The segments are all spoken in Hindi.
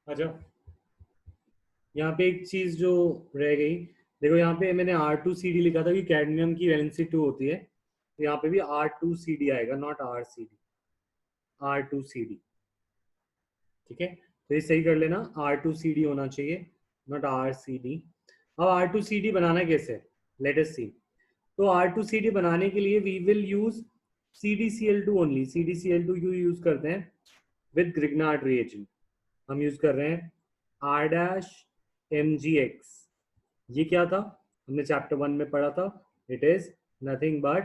अच्छा, यहाँ पे एक चीज जो रह गई, देखो यहाँ पे मैंने R2CD लिखा था कि कैडमियम की वैलेंसी 2 होती है, तो यहाँ पे भी R2CD आएगा, नॉट RCD, R2CD। ठीक है, तो ये सही कर लेना, R2CD होना चाहिए, नॉट RCD। अब R2CD बनाना कैसे, लेट अस सी। तो R2CD बनाने के लिए we will use CdCl2 only. CdCl2 क्यों यूज करते हैं, विद ग्रिग्नार्ड रिएजेंट हम यूज कर रहे हैं R डैश MgX। ये क्या था, हमने चैप्टर 1 में पढ़ा था, it is nothing but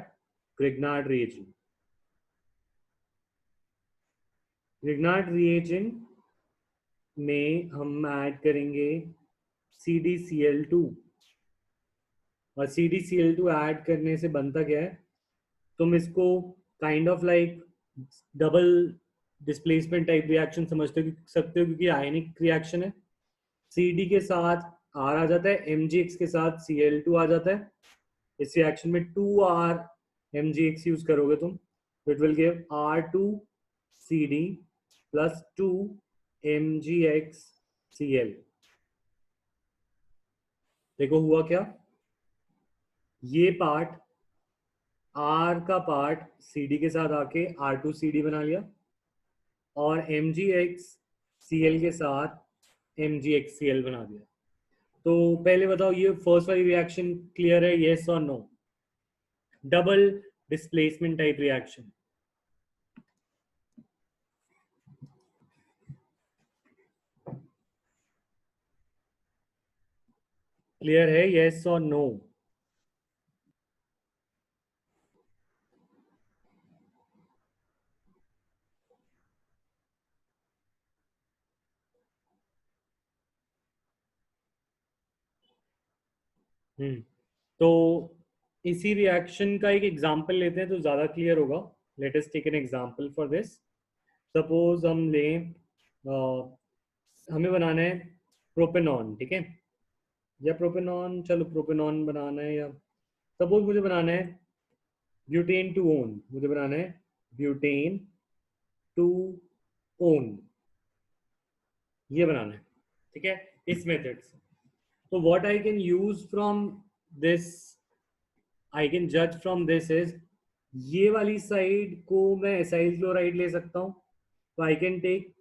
Grignard reagent. Grignard reagent में हम ऐड करेंगे CdCl2, और CdCl2 ऐड करने से बनता क्या है, तुम इसको kind of like double displacement type reaction समझते हो सकते हो, क्योंकि आयनिक रिएक्शन है। CD के साथ R आ जाता है, MgX के साथ Cl2 आ जाता है। इस रिएक्शन में 2R MgX यूज करोगे तुम, तो it will give R2CD plus 2 MgXCl। देखो हुआ क्या, ये पार्ट R का पार्ट CD के साथ आके R2CD बना लिया, और MgXCl के साथ MgXCl बना दिया। तो पहले बताओ, ये फर्स्ट वाली रिएक्शन क्लियर है, येस और no, double displacement type reaction. Clear है, येस और नो? तो इसी रिएक्शन का एक एग्जांपल लेते हैं तो ज़्यादा क्लियर होगा। Let us take an example for this. Suppose हम लें, हमें बनाना है प्रोपेनॉन, ठीक है, या प्रोपेनॉन, चलो प्रोपेनॉन बनाना है, या सपोज मुझे बनाना है ब्यूटेन टू ओन, मुझे बनाना है ब्यूटेन टू ओन, ये बनाना है, ठीक है, इस मेथड से। तो what I can use from this, I can जज फ्रॉम दिस इज, ये वाली साइड को मैं एसाइल क्लोराइड ले सकता हूँ, तो आई कैन टेक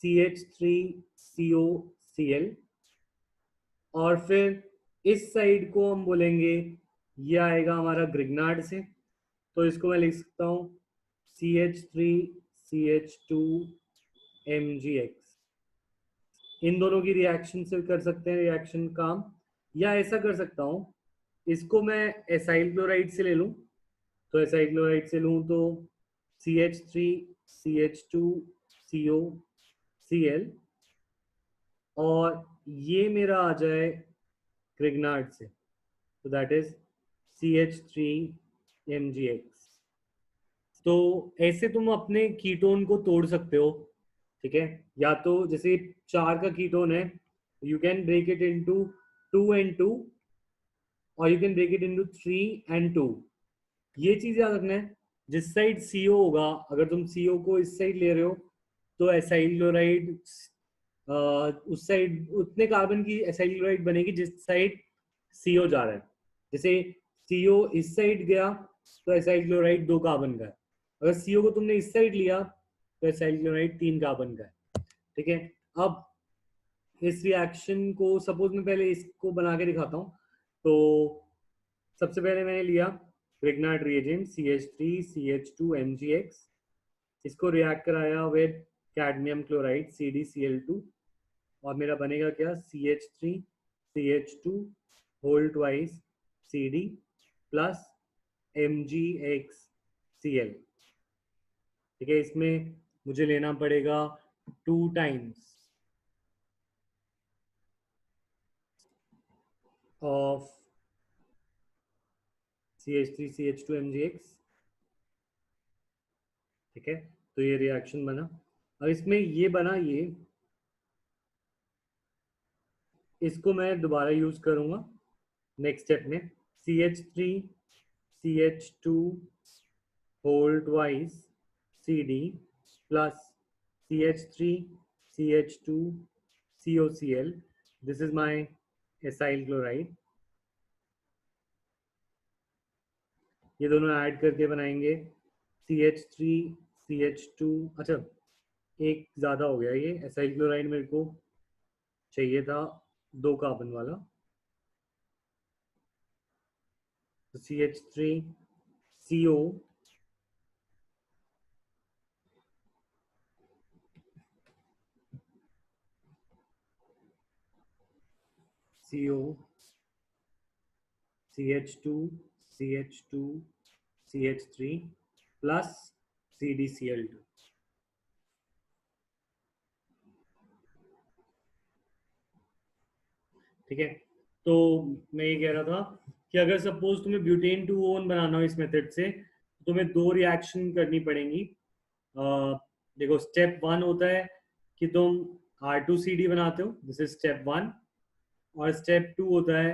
CH3COCl, और फिर इस साइड को हम बोलेंगे, ये आएगा हमारा ग्रिग्नार्ड से, तो इसको मैं लिख सकता हूँ CH3CH2MgX। इन दोनों की रिएक्शन से कर सकते हैं रिएक्शन काम, या ऐसा कर सकता हूँ, इसको मैं एसाइल क्लोराइड से ले लूँ, तो एसाइल क्लोराइड से लूँ तो CH3CH2COCl, और ये मेरा आ जाए ग्रिग्नार्ड से, तो दैट इज CH3MgX। तो ऐसे तुम अपने कीटोन को तोड़ सकते हो, ठीक है, या तो जैसे 4 का कीटोन है, you can break it into 2 and 2, और you can break it into 3 and 2। ये चीज याद रखना है, जिस साइड CO होगा, अगर तुम CO को इस साइड ले रहे हो, तो एसाइल क्लोराइड उस साइड उतने कार्बन की एसाइल क्लोराइड बनेगी जिस साइड CO जा रहा है। जैसे CO इस साइड गया, तो एसाइल क्लोराइड 2 कार्बन का है, अगर CO को तुमने इस साइड लिया, तो एसाइल क्लोराइड 3 कार्बन का है, ठीक है। अब इस रिएक्शन को सपोज मैं पहले इसको बना के दिखाता हूँ। तो सबसे पहले मैंने लिया ग्रिग्नार्ड रिएजेंट CH3CH2MgX, इसको रिएक्ट कराया विद कैडमियम क्लोराइड CdCl2, और मेरा बनेगा क्या, CH3CH2 whole twice CD plus MgXCl, ठीक है। इसमें मुझे लेना पड़ेगा 2 times ऑफ CH3CH2MgX, ठीक है। तो ये रिएक्शन बना, अब इसमें ये बना, ये इसको मैं दोबारा यूज करूंगा नेक्स्ट स्टेप में, CH3CH2 whole twice CD plus CH3CH2 COCl. This is my acyl chloride. ये दोनों ऐड करके बनाएंगे CH3 CH2. अच्छा, एक ज़्यादा हो गया, ये एसाइल क्लोराइड मेरे को चाहिए था 2 कार्बन वाला. तो CH3 CO CO CH2 CH2 CH3 plus CdCl2. ठीक है. तो मैं ये कह रहा था कि अगर सपोज तुम्हें ब्यूटेन 2 बनाना हो इस मेथड से, तो तुम्हें 2 रिएक्शन करनी पड़ेंगी. देखो, स्टेप 1 होता है कि तुम R2CD बनाते हो, दिस इज स्टेप 1. और स्टेप 2 होता है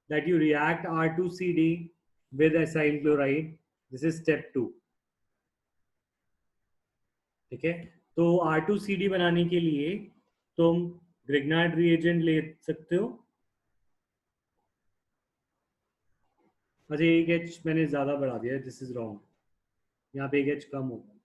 that you react R2CD with acyl chloride, this is step 2. ठीक है. तो R2CD बनाने के लिए तुम ग्रिग्नार्ड रिएजेंट ले सकते हो. अच्छा, एक एच मैंने ज्यादा बढ़ा दिया है, दिस इज रॉन्ग. यहाँ पे एक एच कम होगा.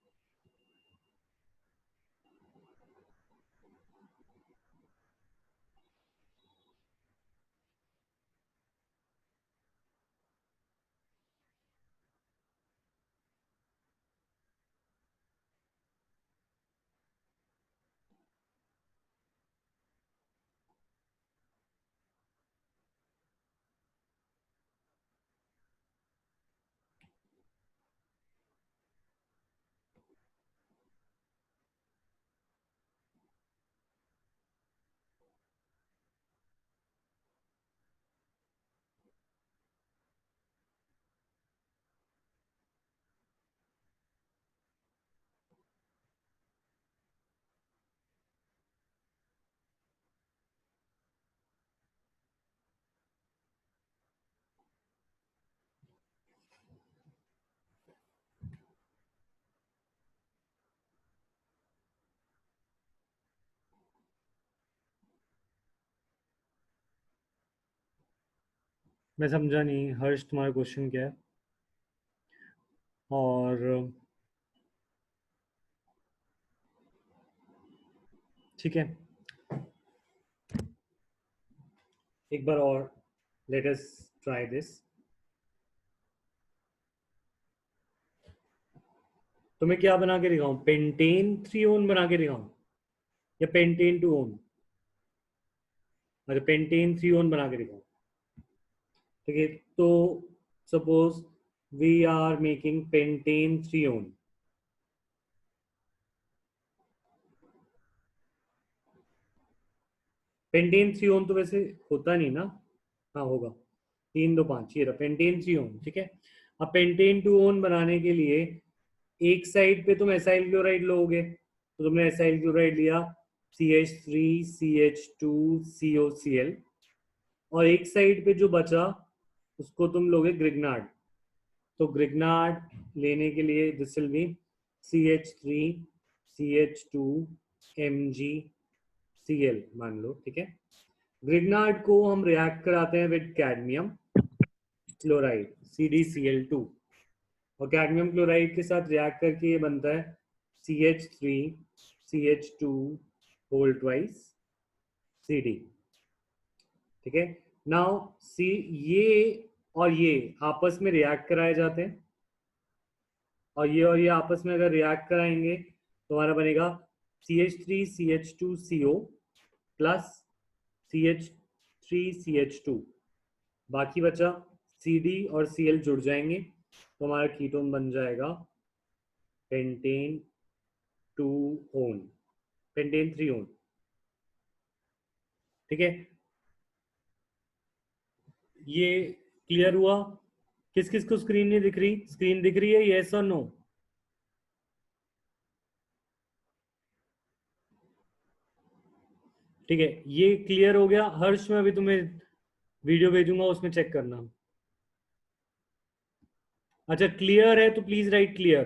मैं समझा नहीं हर्ष, तुम्हारा क्वेश्चन क्या है? और ठीक है, एक बार और लेट अस ट्राई दिस. तो मैं क्या बना के दिखाऊं? पेंटेन 3 बना के दिखाऊं या पेंटेन 2? अच्छा, पेंटेन 3 बना के दिखाऊं. ठीक है. तो suppose we are making pentane 3. Pentane 3 तो वैसे होता नहीं ना. हाँ, होगा. 3 2 5, ये रहा पेंटेन 3. ठीक है. अब पेंटेन 2 बनाने के लिए एक साइड पे तुम एसाइल क्लोराइड लोगे, तो तुमने एसाइल क्लोराइड लिया CH3 CH2COCl. और एक साइड पे जो बचा उसको तुम लोगे ग्रिग्नार्ड. तो ग्रिग्नार्ड लेने के लिए this will be CH3 CH2 Mgcl मान लो. ठीक है. ग्रिग्नार्ड को हम रिएक्ट कराते हैं विद कैडमियम क्लोराइड CdCl2. और कैडमियम क्लोराइड के साथ रिएक्ट करके ये बनता है CH3 CH2 whole twice CD. ठीक है. नाउ सी, ये और ये आपस में रिएक्ट कराए जाते हैं. और ये आपस में अगर रिएक्ट कराएंगे तो हमारा बनेगा CH3CH2CO प्लस CH3CH2. बाकी बचा CD और Cl जुड़ जाएंगे तो हमारा कीटोन बन जाएगा पेंटेन 2 पेंटेन 3. ठीक है. ये क्लियर हुआ? किस किस को स्क्रीन नहीं दिख रही? स्क्रीन दिख रही है, यस और नो? ठीक है, ये क्लियर हो गया. हर्ष, मैं अभी तुम्हें वीडियो भेजूंगा, उसमें चेक करना. अच्छा, क्लियर है तो प्लीज राइट क्लियर.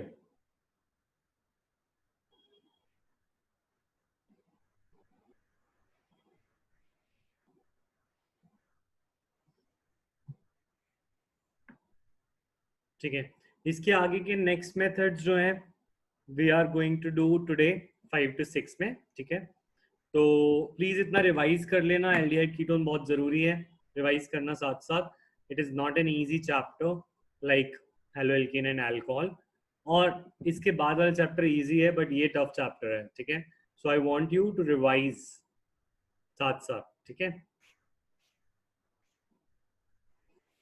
ठीक है, इसके आगे के नेक्स्ट मेथड्स जो हैं we are going to do today 5 to 6 में, ठीक है। तो प्लीज इतना रिवाइज कर लेना, एल्डिहाइड कीटोन बहुत जरूरी है रिवाइज करना साथ साथ। It is not an easy chapter like haloalkane and alcohol, और इसके बाद वाला चैप्टर इजी है बट ये टफ चैप्टर है, ठीक है। So I want you to revise साथ साथ, ठीक है।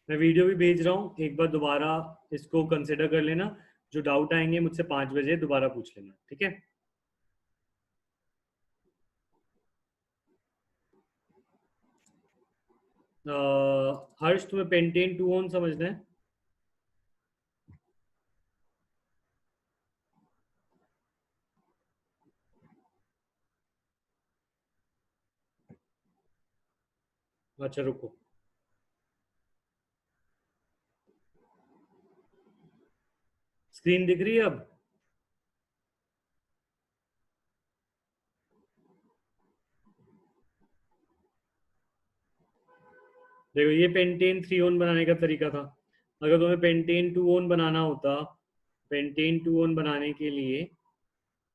मैं वीडियो भी भेज रहा हूँ, एक बार दोबारा इसको कंसिडर कर लेना। जो डाउट आएंगे मुझसे 5 बजे दोबारा पूछ लेना, ठीक है। हर्ष तुम्हें पेंटेन 2 ऑन समझना है? अच्छा रुको, स्क्रीन दिख रही है अब? देखो ये पेंटेन 3 ऑन बनाने का तरीका था। अगर तुम्हें पेंटेन 2 ऑन बनाना होता, पेंटेन 2 ऑन बनाने के लिए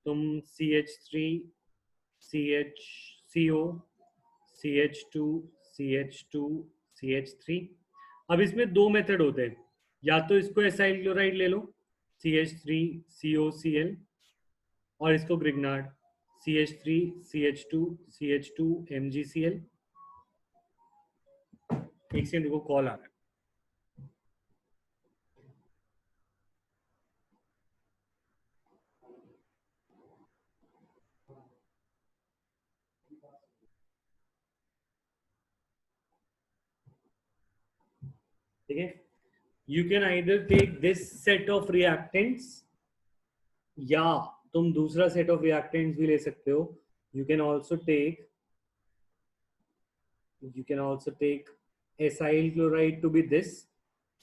तुम CH3 CH CO CH2 CH2 CH3। अब इसमें 2 मेथड होते हैं, या तो इसको एसाइल क्लोराइड ले लो CH3 COCl, और इसको Grignard CH3 CH2 CH2 MgCl। एक सेकंड को कॉल आ रहा है। ठीक है, you can either take this set of reactants, या तुम दूसरा सेट ऑफ रिएक्टेंट्स भी ले सकते हो। You can also take you can also take acyl chloride to be this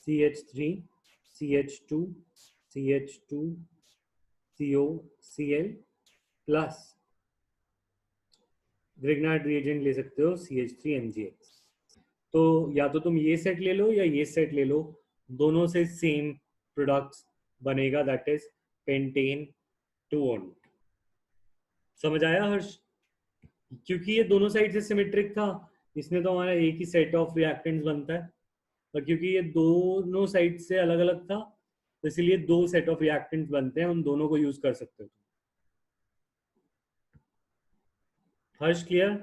CH3 CH2 CH2 COCl plus Grignard reagent ले सकते हो CH3MgX। तो या तो तुम ये सेट ले लो या ये सेट ले लो, दोनों से सेम प्रोडक्ट्स बनेगा, दैट इज पेंटेन 2 ऑन। समझ आया हर्ष? क्योंकि ये दोनों साइड से सिमेट्रिक था, इसमें तो हमारा एक ही सेट ऑफ रिएक्टेंट्स बनता है, पर क्योंकि ये दोनों साइड से अलग अलग था तो इसलिए 2 सेट ऑफ रिएक्टेंट्स बनते हैं, उन दोनों को यूज कर सकते हो। हर्ष क्लियर?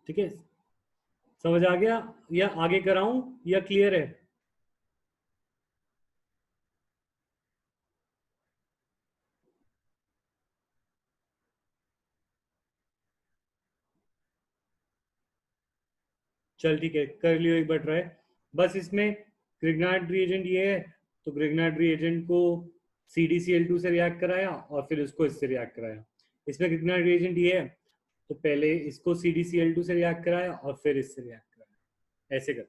ठीक है, समझ आ गया या आगे कराऊं या क्लियर है? चल ठीक है, कर लियो एक बार ट्राई। बस इसमें ग्रिग्नार्ड रिएजेंट ये है, तो ग्रिग्नार्ड रिएजेंट को CdCl2 से रिएक्ट कराया और फिर उसको इससे रिएक्ट कराया। इसमें ग्रिग्नार्ड रिएजेंट ये है, तो पहले इसको CdCl2 से रिएक्ट कराया और फिर इससे रिएक्ट कराया, ऐसे कर।